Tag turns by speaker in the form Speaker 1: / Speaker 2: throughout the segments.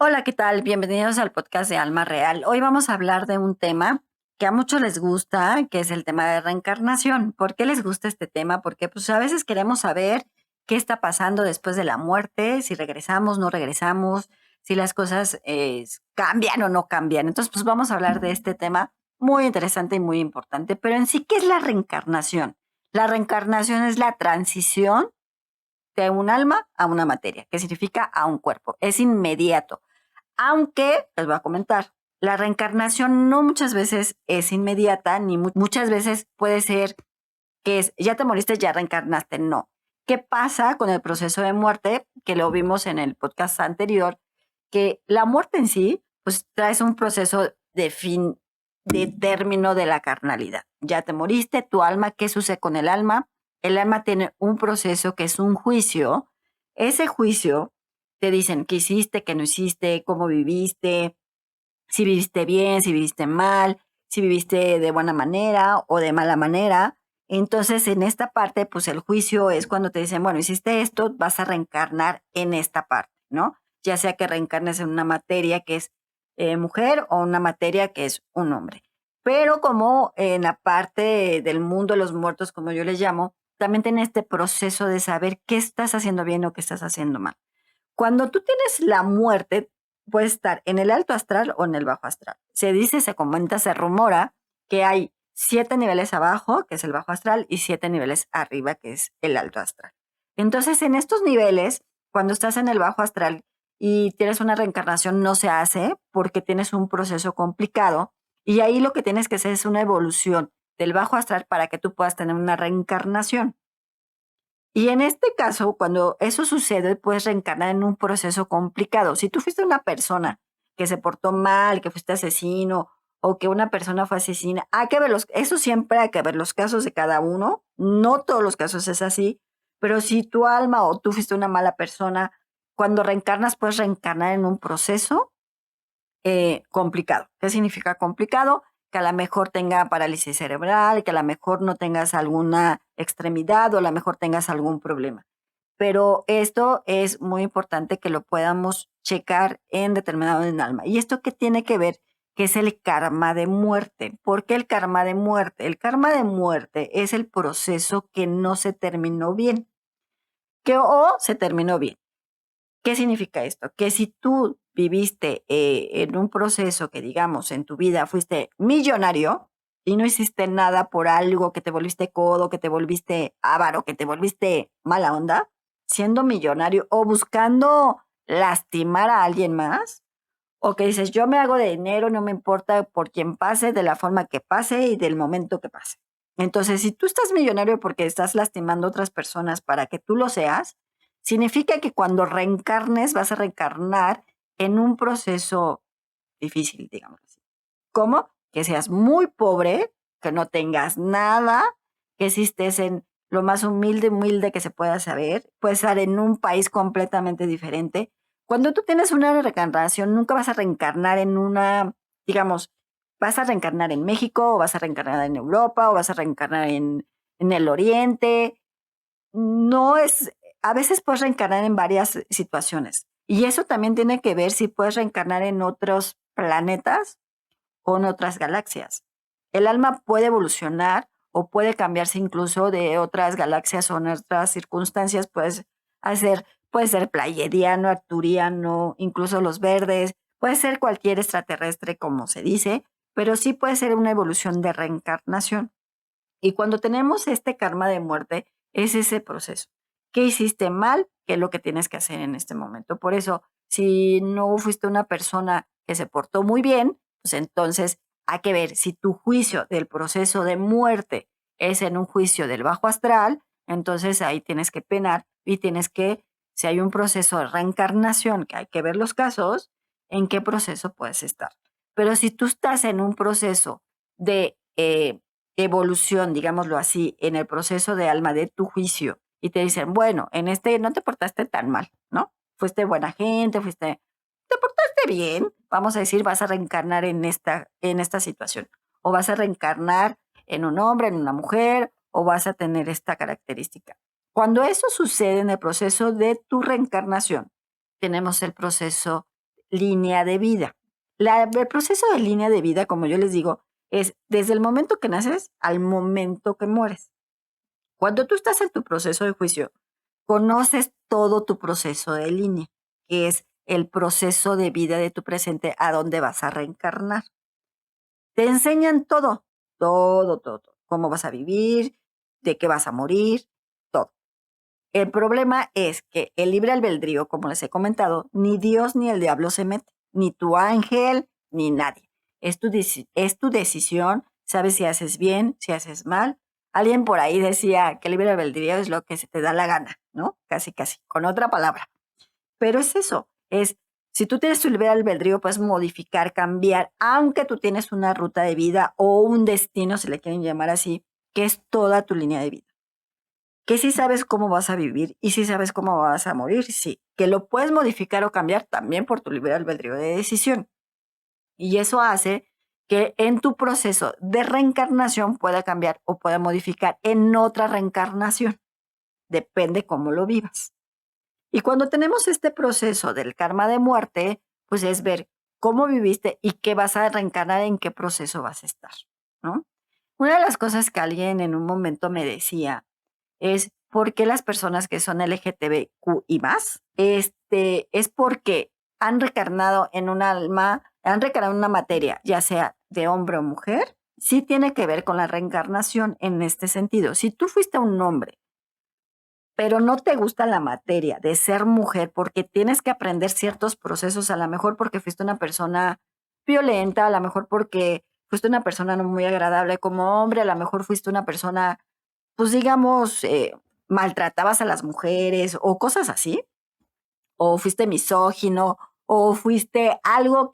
Speaker 1: Hola, ¿qué tal? Bienvenidos al podcast de Alma Real. Hoy vamos a hablar de un tema que a muchos les gusta, que es el tema de reencarnación. ¿Por qué les gusta este tema? Porque pues a veces queremos saber qué está pasando después de la muerte, si regresamos, no regresamos, si las cosas cambian o no cambian. Entonces, pues vamos a hablar de este tema muy interesante y muy importante. Pero en sí, ¿qué es la reencarnación? La reencarnación es la transición de un alma a una materia, que significa a un cuerpo. Es inmediato. Aunque, les voy a comentar, la reencarnación no muchas veces es inmediata, ni muchas veces puede ser que ya te moriste, ya reencarnaste. No. ¿Qué pasa con el proceso de muerte? Que lo vimos en el podcast anterior, que la muerte en sí, pues traes un proceso de fin, de término de la carnalidad. Ya te moriste, tu alma, ¿qué sucede con el alma? El alma tiene un proceso que es un juicio. Ese juicio te dicen qué hiciste, qué no hiciste, cómo viviste, si viviste bien, si viviste mal, si viviste de buena manera o de mala manera. Entonces, en esta parte, pues el juicio es cuando te dicen, bueno, hiciste esto, vas a reencarnar en esta parte, ¿no? Ya sea que reencarnes en una materia que es mujer o una materia que es un hombre. Pero como en la parte del mundo de los muertos, como yo les llamo, también tiene este proceso de saber qué estás haciendo bien o qué estás haciendo mal. Cuando tú tienes la muerte, puedes estar en el alto astral o en el bajo astral. Se dice, se comenta, se rumora que hay 7 niveles abajo, que es el bajo astral, y 7 niveles arriba, que es el alto astral. Entonces, en estos niveles, cuando estás en el bajo astral y tienes una reencarnación, no se hace porque tienes un proceso complicado y ahí lo que tienes que hacer es una evolución del bajo astral para que tú puedas tener una reencarnación. Y en este caso, cuando eso sucede, puedes reencarnar en un proceso complicado. Si tú fuiste una persona que se portó mal, que fuiste asesino o que una persona fue asesina, hay que ver eso siempre hay que ver los casos de cada uno. No todos los casos es así, pero si tu alma o tú fuiste una mala persona, cuando reencarnas puedes reencarnar en un proceso complicado. ¿Qué significa complicado? Que a lo mejor tenga parálisis cerebral, que a lo mejor no tengas alguna extremidad o a lo mejor tengas algún problema. Pero esto es muy importante que lo podamos checar en determinado en alma. ¿Y esto qué tiene que ver? Que es el karma de muerte. ¿Por qué el karma de muerte? El karma de muerte es el proceso que no se terminó bien, que o se terminó bien. ¿Qué significa esto? Que si tú viviste en un proceso que, digamos, en tu vida fuiste millonario y no hiciste nada por algo, que te volviste codo, que te volviste avaro, que te volviste mala onda, siendo millonario o buscando lastimar a alguien más, o que dices, yo me hago de dinero, no me importa por quién pase, de la forma que pase y del momento que pase. Entonces, si tú estás millonario porque estás lastimando a otras personas para que tú lo seas, significa que cuando reencarnes vas a reencarnar en un proceso difícil, digamos así. ¿Cómo? Que seas muy pobre, que no tengas nada, que si estés en lo más humilde que se pueda saber, puedes estar en un país completamente diferente. Cuando tú tienes una reencarnación, nunca vas a reencarnar en una, digamos, vas a reencarnar en México, o vas a reencarnar en Europa, o vas a reencarnar en el Oriente. No es, a veces puedes reencarnar en varias situaciones. Y eso también tiene que ver si puedes reencarnar en otros planetas o en otras galaxias. El alma puede evolucionar o puede cambiarse incluso de otras galaxias o en otras circunstancias. Puede ser pleiadiano, arturiano, incluso los verdes, puede ser cualquier extraterrestre, como se dice, pero sí puede ser una evolución de reencarnación. Y cuando tenemos este karma de muerte, es ese proceso. ¿Qué hiciste mal? ¿Qué es lo que tienes que hacer en este momento? Por eso, si no fuiste una persona que se portó muy bien, pues entonces hay que ver si tu juicio del proceso de muerte es en un juicio del bajo astral, entonces ahí tienes que penar y tienes que, si hay un proceso de reencarnación, que hay que ver los casos, en qué proceso puedes estar. Pero si tú estás en un proceso de evolución, digámoslo así, en el proceso de alma de tu juicio y te dicen, bueno, en este no te portaste tan mal, ¿no? Fuiste buena gente, te portaste bien, vamos a decir, vas a reencarnar en esta situación. O vas a reencarnar en un hombre, en una mujer, o vas a tener esta característica. Cuando eso sucede en el proceso de tu reencarnación, tenemos el proceso, línea de vida. El proceso de línea de vida, como yo les digo, es desde el momento que naces al momento que mueres. Cuando tú estás en tu proceso de juicio, conoces todo tu proceso de línea, que es el proceso de vida de tu presente a dónde vas a reencarnar. Te enseñan todo, todo, todo, todo. Cómo vas a vivir, de qué vas a morir, todo. El problema es que el libre albedrío, como les he comentado, ni Dios ni el diablo se mete, ni tu ángel, ni nadie. Es tu decisión, sabes si haces bien, si haces mal. Alguien por ahí decía que el libre albedrío es lo que se te da la gana, ¿no? Casi, casi, con otra palabra. Pero es eso, es, si tú tienes tu libre albedrío, puedes modificar, cambiar, aunque tú tienes una ruta de vida o un destino, si le quieren llamar así, que es toda tu línea de vida. Que sí sabes cómo vas a vivir y sí sabes cómo vas a morir, sí. Que lo puedes modificar o cambiar también por tu libre albedrío de decisión. Y eso hace que en tu proceso de reencarnación pueda cambiar o pueda modificar en otra reencarnación. Depende cómo lo vivas. Y cuando tenemos este proceso del karma de muerte, pues es ver cómo viviste y qué vas a reencarnar, en qué proceso vas a estar, ¿no? Una de las cosas que alguien en un momento me decía es por qué las personas que son LGTBQ y más, es porque han reencarnado en un alma, han reencarnado en una materia, ya sea de hombre o mujer, sí tiene que ver con la reencarnación en este sentido. Si tú fuiste un hombre pero no te gusta la materia de ser mujer porque tienes que aprender ciertos procesos, a lo mejor porque fuiste una persona violenta, a lo mejor porque fuiste una persona no muy agradable como hombre, a lo mejor fuiste una persona, pues digamos, maltratabas a las mujeres o cosas así, o fuiste misógino, o fuiste algo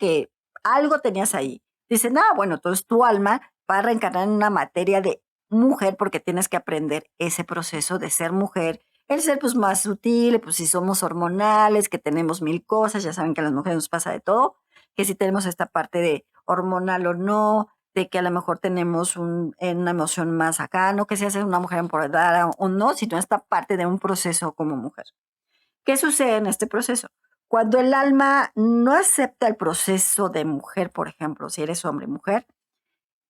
Speaker 1: tenías ahí. Dicen, ah, bueno, entonces tu alma va a reencarnar en una materia de mujer porque tienes que aprender ese proceso de ser mujer, el ser pues más sutil, pues si somos hormonales, que tenemos mil cosas, ya saben que a las mujeres nos pasa de todo, que si tenemos esta parte de hormonal o no, de que a lo mejor tenemos una emoción más acá, no que se hace una mujer empoderada o no, sino esta parte de un proceso como mujer. ¿Qué sucede en este proceso? Cuando el alma no acepta el proceso de mujer, por ejemplo, si eres hombre, mujer,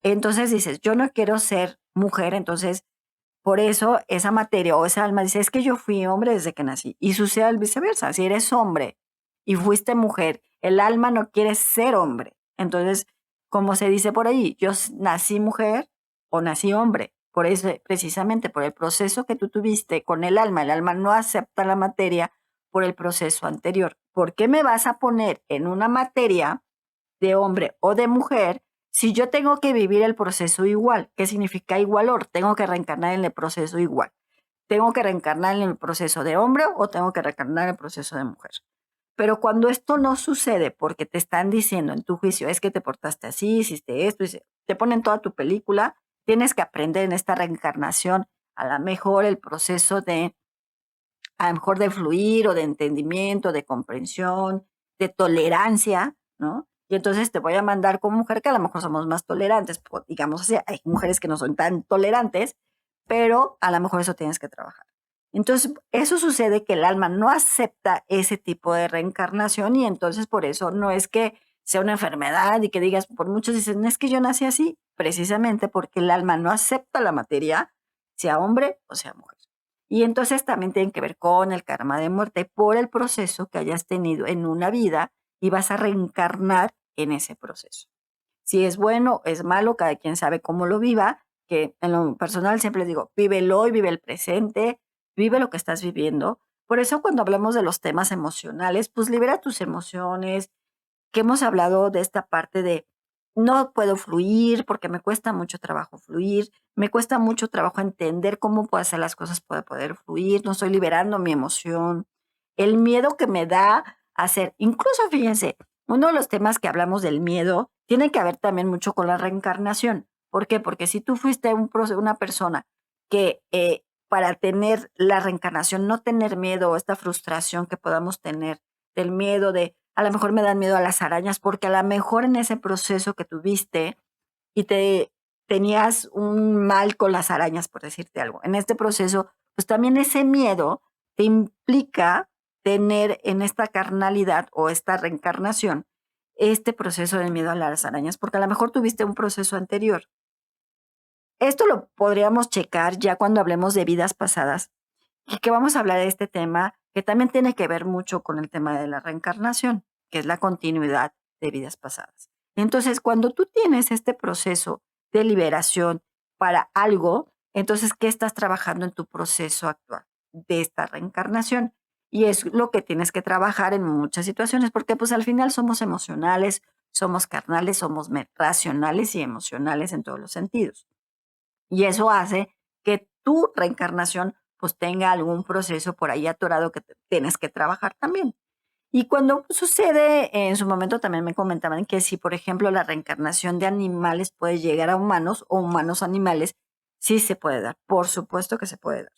Speaker 1: entonces dices, yo no quiero ser mujer, entonces por eso esa materia o esa alma dice, es que yo fui hombre desde que nací. Y sucede al viceversa, si eres hombre y fuiste mujer, el alma no quiere ser hombre. Entonces, como se dice por ahí, yo nací mujer o nací hombre. Por eso, precisamente por el proceso que tú tuviste con el alma no acepta la materia por el proceso anterior. ¿Por qué me vas a poner en una materia de hombre o de mujer si yo tengo que vivir el proceso igual? ¿Qué significa igualor? Tengo que reencarnar en el proceso igual. ¿Tengo que reencarnar en el proceso de hombre o tengo que reencarnar en el proceso de mujer? Pero cuando esto no sucede porque te están diciendo en tu juicio, es que te portaste así, hiciste esto, te ponen toda tu película, tienes que aprender en esta reencarnación a lo mejor el proceso de, a lo mejor de fluir o de entendimiento, de comprensión, de tolerancia, ¿no? Y entonces te voy a mandar como mujer que a lo mejor somos más tolerantes, digamos así, hay mujeres que no son tan tolerantes, pero a lo mejor eso tienes que trabajar. Entonces, eso sucede que el alma no acepta ese tipo de reencarnación y entonces por eso no es que sea una enfermedad y que digas, por muchos dicen, es que yo nací así, precisamente porque el alma no acepta la materia, sea hombre o sea mujer. Y entonces también tiene que ver con el karma de muerte por el proceso que hayas tenido en una vida y vas a reencarnar en ese proceso. Si es bueno, es malo, cada quien sabe cómo lo viva, que en lo personal siempre les digo, vive el hoy, vive el presente, vive lo que estás viviendo. Por eso cuando hablamos de los temas emocionales, pues libera tus emociones, que hemos hablado de esta parte de no puedo fluir porque me cuesta mucho trabajo fluir, me cuesta mucho trabajo entender cómo puedo hacer las cosas para poder fluir, no estoy liberando mi emoción, el miedo que me da a hacer, incluso fíjense, uno de los temas que hablamos del miedo tiene que ver también mucho con la reencarnación. ¿Por qué? Porque si tú fuiste una persona que para tener la reencarnación, no tener miedo o esta frustración que podamos tener del miedo de a lo mejor me dan miedo a las arañas, porque a lo mejor en ese proceso que tuviste y te tenías un mal con las arañas, por decirte algo. En este proceso, pues también ese miedo te implica, tener en esta carnalidad o esta reencarnación este proceso de miedo a las arañas, porque a lo mejor tuviste un proceso anterior. Esto lo podríamos checar ya cuando hablemos de vidas pasadas y que vamos a hablar de este tema que también tiene que ver mucho con el tema de la reencarnación, que es la continuidad de vidas pasadas. Entonces, cuando tú tienes este proceso de liberación para algo, entonces, ¿qué estás trabajando en tu proceso actual de esta reencarnación? Y es lo que tienes que trabajar en muchas situaciones, porque pues al final somos emocionales, somos carnales, somos racionales y emocionales en todos los sentidos. Y eso hace que tu reencarnación pues tenga algún proceso por ahí atorado que tienes que trabajar también. Y cuando sucede, en su momento también me comentaban que si, por ejemplo, la reencarnación de animales puede llegar a humanos o humanos a animales, sí se puede dar. Por supuesto que se puede dar.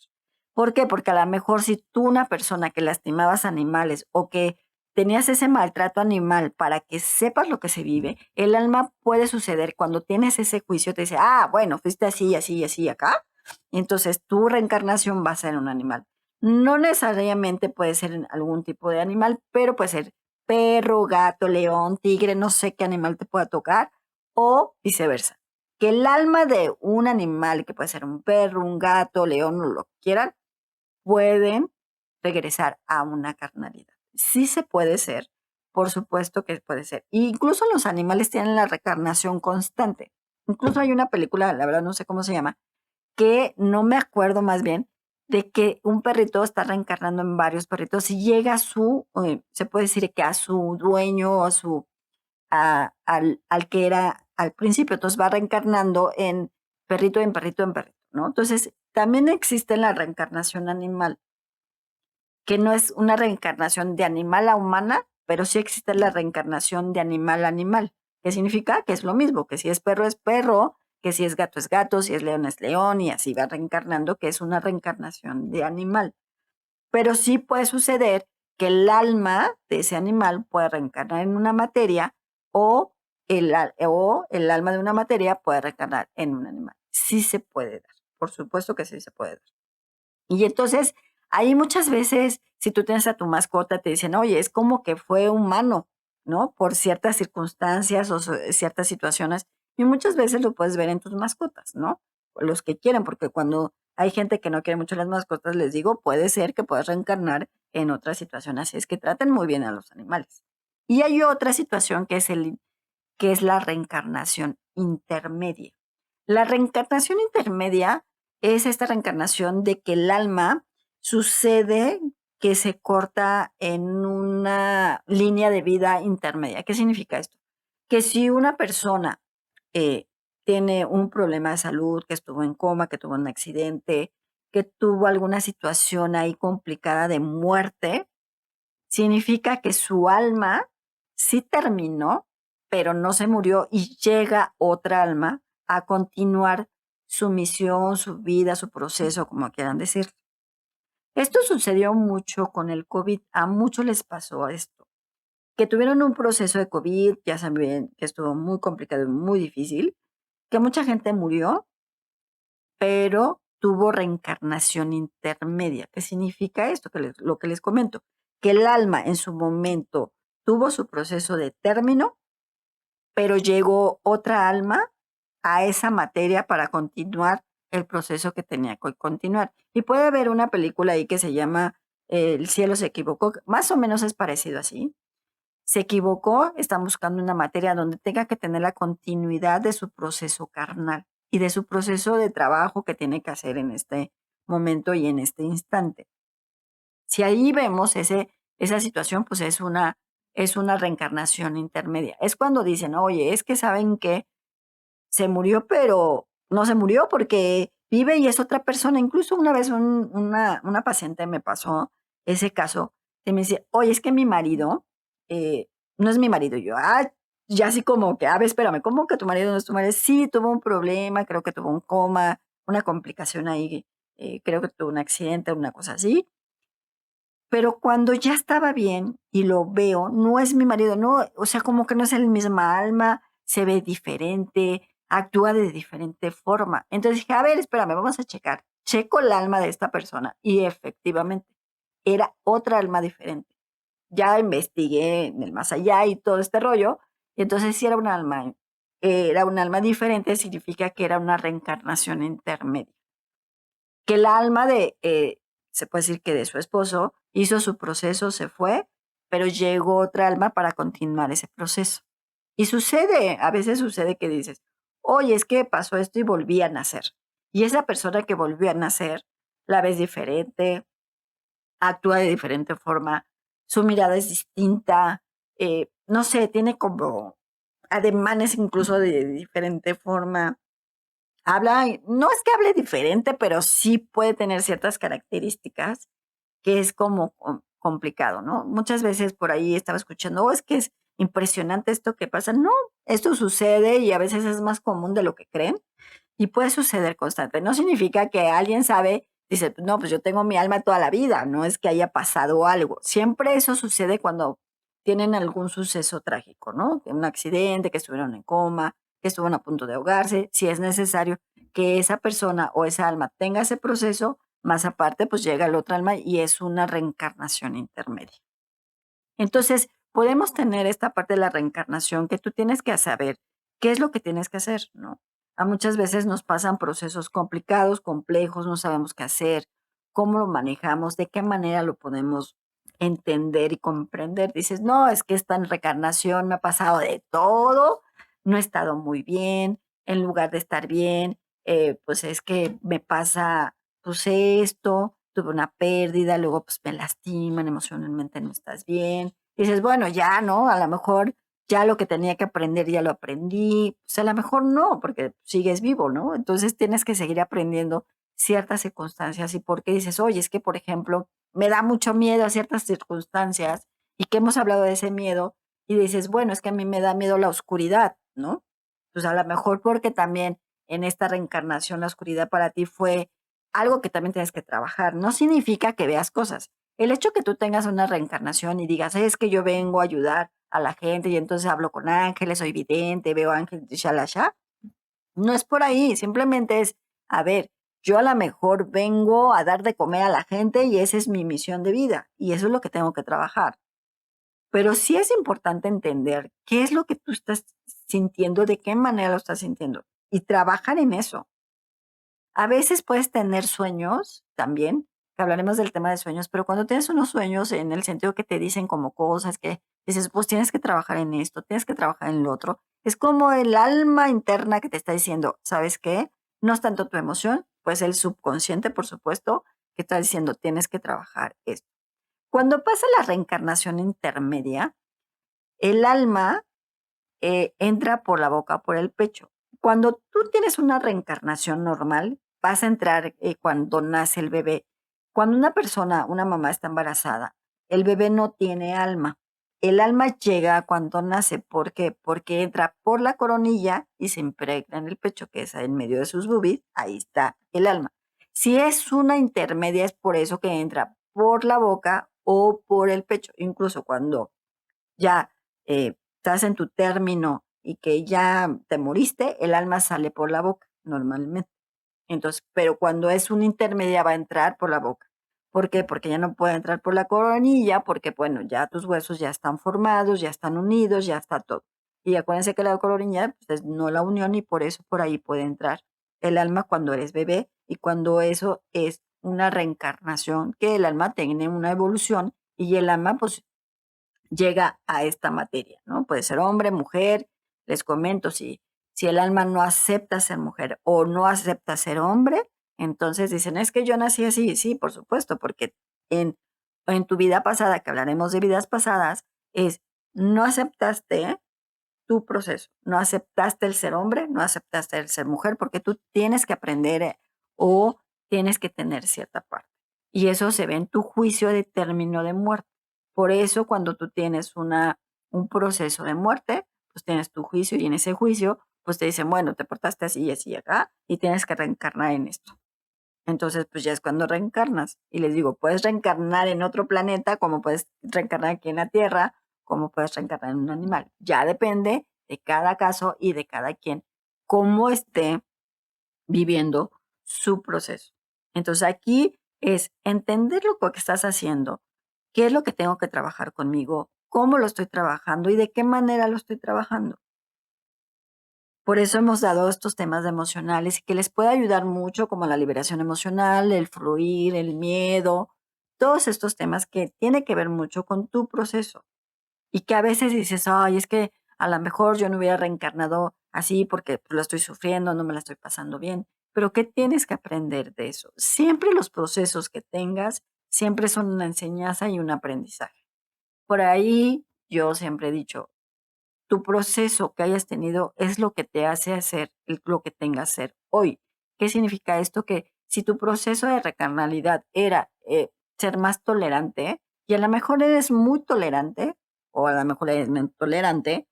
Speaker 1: ¿Por qué? Porque a lo mejor si tú, una persona que lastimabas animales o que tenías ese maltrato animal para que sepas lo que se vive, el alma puede suceder cuando tienes ese juicio, te dice, ah, bueno, fuiste así, así, así acá. Entonces tu reencarnación va a ser un animal. No necesariamente puede ser en algún tipo de animal, pero puede ser perro, gato, león, tigre, no sé qué animal te pueda tocar, o viceversa. Que el alma de un animal, que puede ser un perro, un gato, león o lo que quieran, pueden regresar a una carnalidad. Sí se puede ser, por supuesto que puede ser. E incluso los animales tienen la reencarnación constante. Incluso hay una película, la verdad no sé cómo se llama, que no me acuerdo más bien de que un perrito está reencarnando en varios perritos y llega a su, se puede decir que a su dueño o a su, al que era al principio, entonces va reencarnando en perrito, en perrito, ¿no? Entonces, también existe la reencarnación animal, que no es una reencarnación de animal a humana, pero sí existe la reencarnación de animal a animal. ¿Qué significa? Que es lo mismo, que si es perro, que si es gato, si es león, y así va reencarnando, que es una reencarnación de animal. Pero sí puede suceder que el alma de ese animal puede reencarnar en una materia o o el alma de una materia puede reencarnar en un animal. Sí se puede dar, por supuesto que sí se puede dar. Y entonces, ahí muchas veces, si tú tienes a tu mascota, te dicen, oye, es como que fue humano, ¿no? Por ciertas circunstancias o ciertas situaciones. Y muchas veces lo puedes ver en tus mascotas, ¿no? O los que quieren, porque cuando hay gente que no quiere mucho las mascotas, les digo, puede ser que puedas reencarnar en otra situación. Así es que traten muy bien a los animales. Y hay otra situación que es la reencarnación intermedia. La reencarnación intermedia es esta reencarnación de que el alma sucede que se corta en una línea de vida intermedia. ¿Qué significa esto? Que si una persona eh, tiene un problema de salud, que estuvo en coma, que tuvo un accidente, que tuvo alguna situación ahí complicada de muerte, significa que su alma sí terminó, pero no se murió y llega otra alma a continuar su misión, su vida, su proceso, como quieran decir. Esto sucedió mucho con el COVID, a muchos les pasó esto, que tuvieron un proceso de COVID, ya saben que estuvo muy complicado y muy difícil, que mucha gente murió, pero tuvo reencarnación intermedia. ¿Qué significa esto? Lo que les comento, que el alma en su momento tuvo su proceso de término, pero llegó otra alma a esa materia para continuar el proceso que tenía que continuar. Y puede haber una película ahí que se llama El cielo se equivocó, más o menos es parecido así. Se equivocó, están buscando una materia donde tenga que tener la continuidad de su proceso carnal y de su proceso de trabajo que tiene que hacer en este momento y en este instante. Si ahí vemos esa situación, pues es una reencarnación intermedia. Es cuando dicen, oye, es que saben que se murió, pero no se murió porque vive y es otra persona. Incluso una vez una paciente me pasó ese caso y me dice, oye, es que mi marido no es mi marido. Y yo, ya así como que, a ver, espérame, ¿cómo que tu marido no es tu marido? Sí, tuvo un problema, creo que tuvo un coma, una complicación ahí, creo que tuvo un accidente, una cosa así. Pero cuando ya estaba bien y lo veo, no es mi marido, no, o sea, como que no es el misma alma, se ve diferente, actúa de diferente forma. Entonces dije, a ver, espérame, vamos a checar. Checo el alma de esta persona y efectivamente era otra alma diferente. Ya investigué en el más allá y todo este rollo, y entonces si era un alma diferente, significa que era una reencarnación intermedia. Que el alma se puede decir que de su esposo, hizo su proceso, se fue, pero llegó otra alma para continuar ese proceso. Y sucede, a veces sucede que dices, oye, es que pasó esto y volví a nacer. Y esa persona que volvió a nacer, la ves diferente, actúa de diferente forma, su mirada es distinta, no sé, tiene como ademanes incluso de diferente forma. Habla, no es que hable diferente, pero sí puede tener ciertas características que es como complicado, ¿no? Muchas veces por ahí estaba escuchando, oh, es que es impresionante esto que pasa. No, esto sucede y a veces es más común de lo que creen y puede suceder constante. No significa que alguien sabe, dice, no, pues yo tengo mi alma toda la vida, no es que haya pasado algo. Siempre eso sucede cuando tienen algún suceso trágico, ¿no? Un accidente, que estuvieron en coma, que estuvieron a punto de ahogarse, si es necesario que esa persona o esa alma tenga ese proceso, más aparte, pues llega el otro alma y es una reencarnación intermedia. Entonces, podemos tener esta parte de la reencarnación que tú tienes que saber qué es lo que tienes que hacer, ¿no? A muchas veces nos pasan procesos complicados, complejos, no sabemos qué hacer, cómo lo manejamos, de qué manera lo podemos entender y comprender. Dices, no, es que esta reencarnación me ha pasado de todo, no he estado muy bien, en lugar de estar bien, pues es que me pasa, pues esto, tuve una pérdida, luego pues me lastiman, emocionalmente no estás bien. Dices, bueno, ya, ¿no? A lo mejor ya lo que tenía que aprender ya lo aprendí. Pues a lo mejor no, porque sigues vivo, ¿no? Entonces tienes que seguir aprendiendo ciertas circunstancias y porque dices, oye, es que, por ejemplo, me da mucho miedo a ciertas circunstancias y que hemos hablado de ese miedo y dices, bueno, es que a mí me da miedo la oscuridad, ¿no? Pues a lo mejor porque también en esta reencarnación la oscuridad para ti fue algo que también tienes que trabajar. No significa que veas cosas. El hecho que tú tengas una reencarnación y digas, es que yo vengo a ayudar a la gente y entonces hablo con ángeles, soy vidente, veo ángeles, shalasha, no es por ahí, simplemente es, a ver, yo a lo mejor vengo a dar de comer a la gente y esa es mi misión de vida y eso es lo que tengo que trabajar. Pero sí es importante entender qué es lo que tú estás sintiendo, de qué manera lo estás sintiendo y trabajar en eso. A veces puedes tener sueños también, que hablaremos del tema de sueños, pero cuando tienes unos sueños en el sentido que te dicen como cosas que dices, pues tienes que trabajar en esto, tienes que trabajar en lo otro, es como el alma interna que te está diciendo, ¿sabes qué? No es tanto tu emoción, pues el subconsciente, por supuesto, que está diciendo, tienes que trabajar esto. Cuando pasa la reencarnación intermedia, el alma entra por la boca o por el pecho. Cuando tú tienes una reencarnación normal, vas a entrar cuando nace el bebé. Cuando una persona, una mamá está embarazada, el bebé no tiene alma. El alma llega cuando nace. ¿Por qué? Porque entra por la coronilla y se impregna en el pecho, que es en medio de sus boobies. Ahí está el alma. Si es una intermedia, es por eso que entra por la boca o por el pecho. Incluso cuando ya estás en tu término y que ya te moriste, el alma sale por la boca normalmente. Entonces, pero cuando es una intermedia va a entrar por la boca. ¿Por qué? Porque ya no puede entrar por la coronilla, porque bueno, ya tus huesos ya están formados, ya están unidos, ya está todo. Y acuérdense que la coronilla pues, es no la unión y por eso por ahí puede entrar el alma cuando eres bebé y cuando eso es una reencarnación, que el alma tiene una evolución y el alma pues llega a esta materia, ¿no? Puede ser hombre, mujer. Les comento, si el alma no acepta ser mujer o no acepta ser hombre, entonces dicen, es que yo nací así. Sí, por supuesto, porque en, en tu vida pasada, que hablaremos de vidas pasadas, es no aceptaste tu proceso, no aceptaste el ser hombre, no aceptaste el ser mujer, porque tú tienes que aprender o tienes que tener cierta parte. Y eso se ve en tu juicio de término de muerte. Por eso cuando tú tienes un proceso de muerte, pues tienes tu juicio y en ese juicio, pues te dicen, bueno, te portaste así y así acá y tienes que reencarnar en esto. Entonces, pues ya es cuando reencarnas. Y les digo, puedes reencarnar en otro planeta, como puedes reencarnar aquí en la Tierra, como puedes reencarnar en un animal. Ya depende de cada caso y de cada quien, cómo esté viviendo su proceso. Entonces aquí es entender lo que estás haciendo, qué es lo que tengo que trabajar conmigo, cómo lo estoy trabajando y de qué manera lo estoy trabajando. Por eso hemos dado estos temas de emocionales y que les puede ayudar mucho, como la liberación emocional, el fluir, el miedo, todos estos temas que tiene que ver mucho con tu proceso. Y que a veces dices: "Ay, es que a lo mejor yo no hubiera reencarnado así porque, pues, lo estoy sufriendo, no me la estoy pasando bien". Pero, ¿qué tienes que aprender de eso? Siempre los procesos que tengas, siempre son una enseñanza y un aprendizaje. Por ahí, yo siempre he dicho, tu proceso que hayas tenido es lo que te hace hacer lo que tengas que ser hoy. ¿Qué significa esto? Que si tu proceso de recarnalidad era ser más tolerante, y a lo mejor eres muy tolerante, o a lo mejor eres menos tolerante,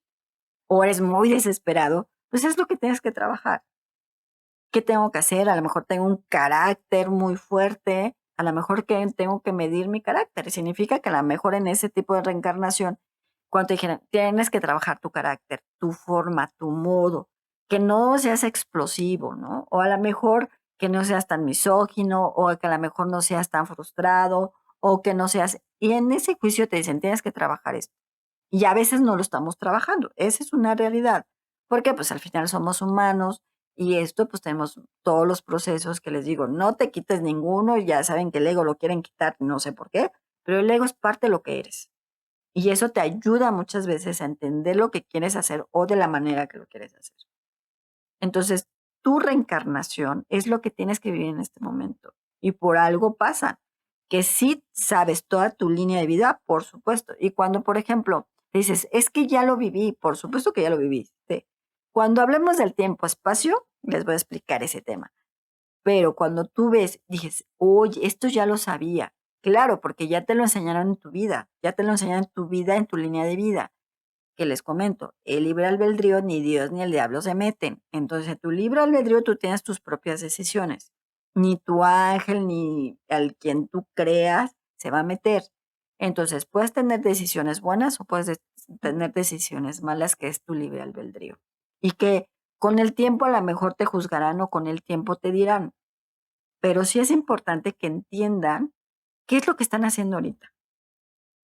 Speaker 1: o eres muy desesperado, pues es lo que tienes que trabajar. ¿Qué tengo que hacer? A lo mejor tengo un carácter muy fuerte, a lo mejor que tengo que medir mi carácter. Significa que a lo mejor en ese tipo de reencarnación, cuando te dijeran, tienes que trabajar tu carácter, tu forma, tu modo, que no seas explosivo, ¿no? O a lo mejor que no seas tan misógino, o que a lo mejor no seas tan frustrado, o que no seas... Y en ese juicio te dicen, tienes que trabajar esto. Y a veces no lo estamos trabajando. Esa es una realidad. Porque pues al final somos humanos y esto pues tenemos todos los procesos que les digo, no te quites ninguno, ya saben que el ego lo quieren quitar, no sé por qué, pero el ego es parte de lo que eres. Y eso te ayuda muchas veces a entender lo que quieres hacer o de la manera que lo quieres hacer. Entonces, tu reencarnación es lo que tienes que vivir en este momento. Y por algo pasa. Que sí sabes toda tu línea de vida, por supuesto. Y cuando, por ejemplo, dices, es que ya lo viví, por supuesto que ya lo viviste. Cuando hablemos del tiempo-espacio, les voy a explicar ese tema. Pero cuando tú ves, dices, oye, esto ya lo sabía. Claro, porque ya te lo enseñaron en tu vida, ya te lo enseñaron en tu vida, en tu línea de vida que les comento, el libre albedrío ni Dios ni el diablo se meten. Entonces, en tu libre albedrío tú tienes tus propias decisiones. Ni tu ángel ni al quien tú creas se va a meter. Entonces, puedes tener decisiones buenas o puedes tener decisiones malas, que es tu libre albedrío. Y que con el tiempo a lo mejor te juzgarán o con el tiempo te dirán. Pero sí es importante que entiendan qué es lo que están haciendo ahorita.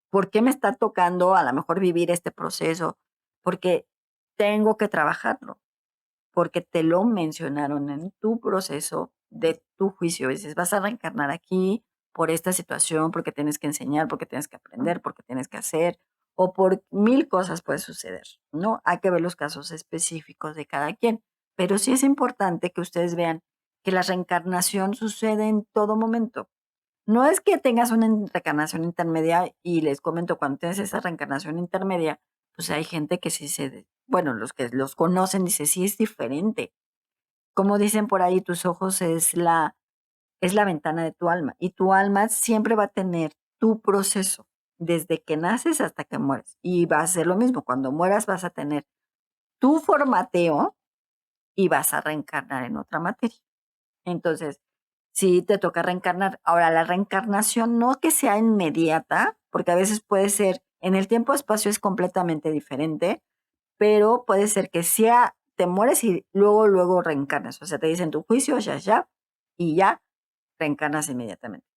Speaker 1: ¿Por qué me está tocando a lo mejor vivir este proceso? Porque tengo que trabajarlo, porque te lo mencionaron en tu proceso de tu juicio. Dices, vas a reencarnar aquí por esta situación, porque tienes que enseñar, porque tienes que aprender, porque tienes que hacer, o por mil cosas puede suceder, ¿no? Hay que ver los casos específicos de cada quien. Pero sí es importante que ustedes vean que la reencarnación sucede en todo momento. No es que tengas una reencarnación intermedia y les comento, cuando tienes esa reencarnación intermedia, pues hay gente que sí bueno, los que los conocen, dice, sí es diferente. Como dicen por ahí, tus ojos es la ventana de tu alma y tu alma siempre va a tener tu proceso desde que naces hasta que mueres. Y va a ser lo mismo, cuando mueras vas a tener tu formateo y vas a reencarnar en otra materia. Entonces, sí te toca reencarnar. Ahora, la reencarnación no que sea inmediata, porque a veces puede ser, en el tiempo-espacio es completamente diferente, pero puede ser que sea, te mueres y luego, luego reencarnas. O sea, te dicen tu juicio, ya, y ya reencarnas inmediatamente.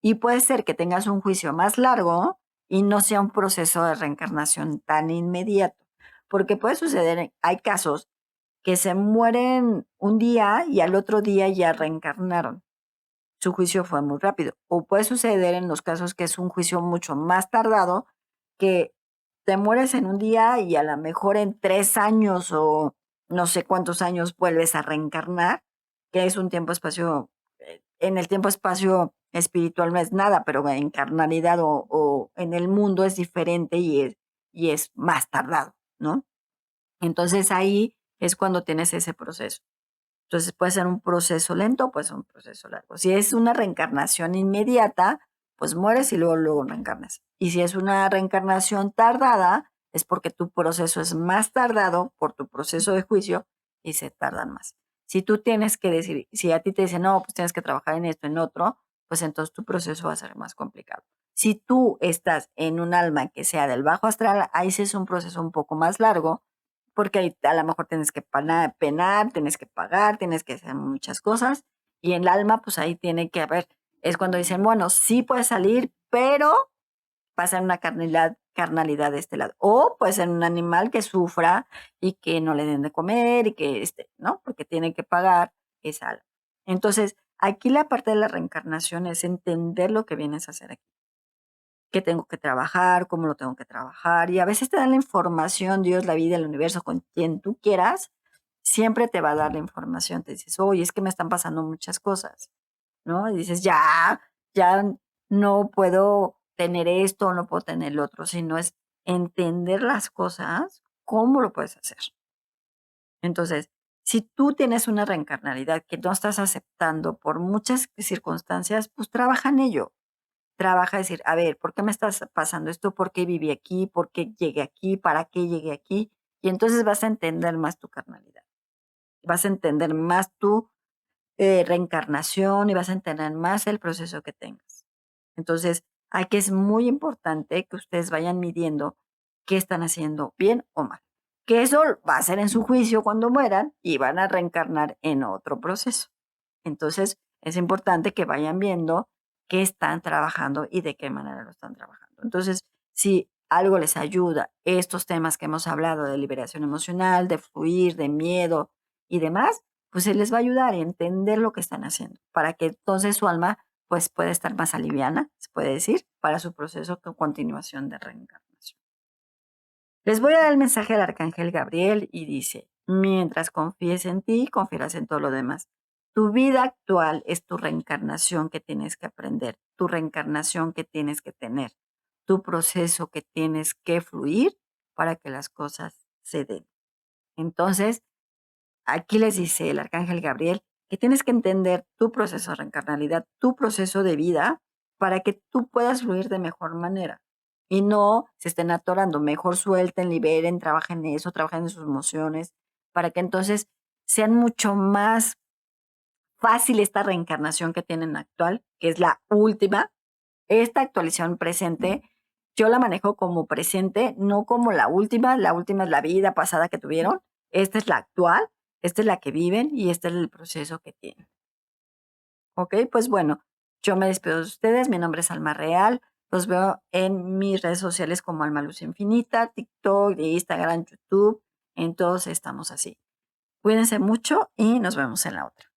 Speaker 1: Y puede ser que tengas un juicio más largo y no sea un proceso de reencarnación tan inmediato, porque puede suceder, hay casos que se mueren un día y al otro día ya reencarnaron. Su juicio fue muy rápido. O puede suceder en los casos que es un juicio mucho más tardado, que te mueres en un día y a lo mejor en 3 años o no sé cuántos años vuelves a reencarnar, que es un tiempo-espacio, en el tiempo-espacio espiritual no es nada, pero en carnalidad o en el mundo es diferente y es más tardado, ¿no? Entonces ahí es cuando tienes ese proceso. Entonces puede ser un proceso lento, puede ser un proceso largo. Si es una reencarnación inmediata, pues mueres y luego, luego reencarnas. Y si es una reencarnación tardada, es porque tu proceso es más tardado por tu proceso de juicio y se tardan más. Si tú tienes que decir, si a ti te dicen, no, pues tienes que trabajar en esto, en otro, pues entonces tu proceso va a ser más complicado. Si tú estás en un alma que sea del bajo astral, ahí sí es un proceso un poco más largo, porque ahí a lo mejor tienes que penar, tienes que pagar, tienes que hacer muchas cosas. Y en el alma, pues ahí tiene que haber es cuando dicen, bueno, sí puedes salir, pero va a ser una carnalidad de este lado. O puede ser un animal que sufra y que no le den de comer y que, ¿no? Porque tiene que pagar esa alma. Entonces, aquí la parte de la reencarnación es entender lo que vienes a hacer aquí. Qué tengo que trabajar, cómo lo tengo que trabajar. Y a veces te dan la información, Dios, la vida, el universo, con quien tú quieras, siempre te va a dar la información. Te dices, oye, es que me están pasando muchas cosas, ¿no? Y dices, ya no puedo tener esto, no puedo tener lo otro, sino es entender las cosas, cómo lo puedes hacer. Entonces, si tú tienes una reencarnalidad que no estás aceptando por muchas circunstancias, pues trabaja en ello. Trabaja decir, a ver, ¿por qué me estás pasando esto? ¿Por qué viví aquí? ¿Por qué llegué aquí? ¿Para qué llegué aquí? Y entonces vas a entender más tu carnalidad. Vas a entender más tu reencarnación y vas a entender más el proceso que tengas. Entonces, aquí es muy importante que ustedes vayan midiendo qué están haciendo bien o mal. Que eso va a ser en su juicio cuando mueran y van a reencarnar en otro proceso. Entonces, es importante que vayan viendo qué están trabajando y de qué manera lo están trabajando. Entonces, si algo les ayuda, estos temas que hemos hablado de liberación emocional, de fluir, de miedo y demás, pues se les va a ayudar a entender lo que están haciendo, para que entonces su alma pues pueda estar más aliviana, se puede decir, para su proceso de continuación de reencarnación. Les voy a dar el mensaje del arcángel Gabriel y dice, mientras confíes en ti, confiarás en todo lo demás. Tu vida actual es tu reencarnación que tienes que aprender, tu reencarnación que tienes que tener, tu proceso que tienes que fluir para que las cosas se den. Entonces, aquí les dice el arcángel Gabriel que tienes que entender tu proceso de reencarnalidad, tu proceso de vida, para que tú puedas fluir de mejor manera y no se estén atorando. Mejor suelten, liberen, trabajen en eso, trabajen en sus emociones, para que entonces sean mucho más fácil esta reencarnación que tienen actual, que es la última. Esta actualización presente, yo la manejo como presente, no como la última es la vida pasada que tuvieron, esta es la actual, esta es la que viven y este es el proceso que tienen. ¿Ok? Pues bueno, yo me despido de ustedes, mi nombre es Alma Real, los veo en mis redes sociales como Alma Luz Infinita, TikTok, Instagram, YouTube, en todos estamos así. Cuídense mucho y nos vemos en la otra.